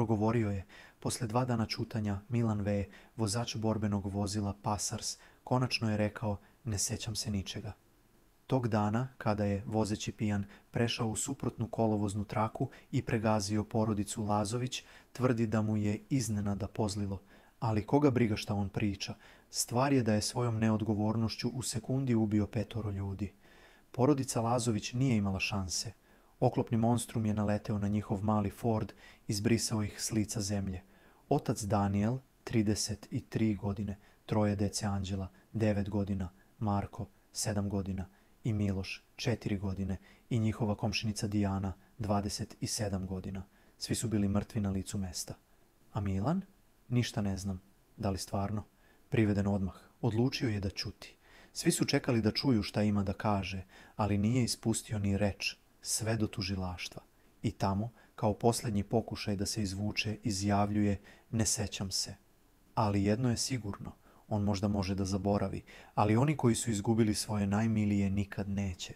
progovorio je. Posle 2 dana ćutanja, Milan V., vozač borbenog vozila Pasars, konačno je rekao: ne sjećam se ničega. Tog dana, kada je, vozeći pijan, prešao u suprotnu kolovoznu traku i pregazio porodicu Lazović, tvrdi da mu je iznenada pozlilo. Ali koga briga šta on priča? Stvar je da je svojom neodgovornošću u sekundi ubio 5 ljudi. Porodica Lazović nije imala šanse. Oklopni monstrum je naleteo na njihov mali Ford i zbrisao ih s lica zemlje. Otac Daniel, 33 godine, 3 dece Anđela, 9 godina, Marko, 7 godina i Miloš, 4 godine i njihova komšinica Dijana, 27 godina. Svi su bili mrtvi na licu mesta. A Milan? Ništa ne znam. Da li stvarno? Priveden odmah. Odlučio je da ćuti. Svi su čekali da čuju šta ima da kaže, ali nije ispustio ni reč, sve do tužilaštva. I tamo, kao posljednji pokušaj da se izvuče, izjavljuje: ne sećam se. Ali jedno je sigurno, on možda može da zaboravi, ali oni koji su izgubili svoje najmilije nikad neće.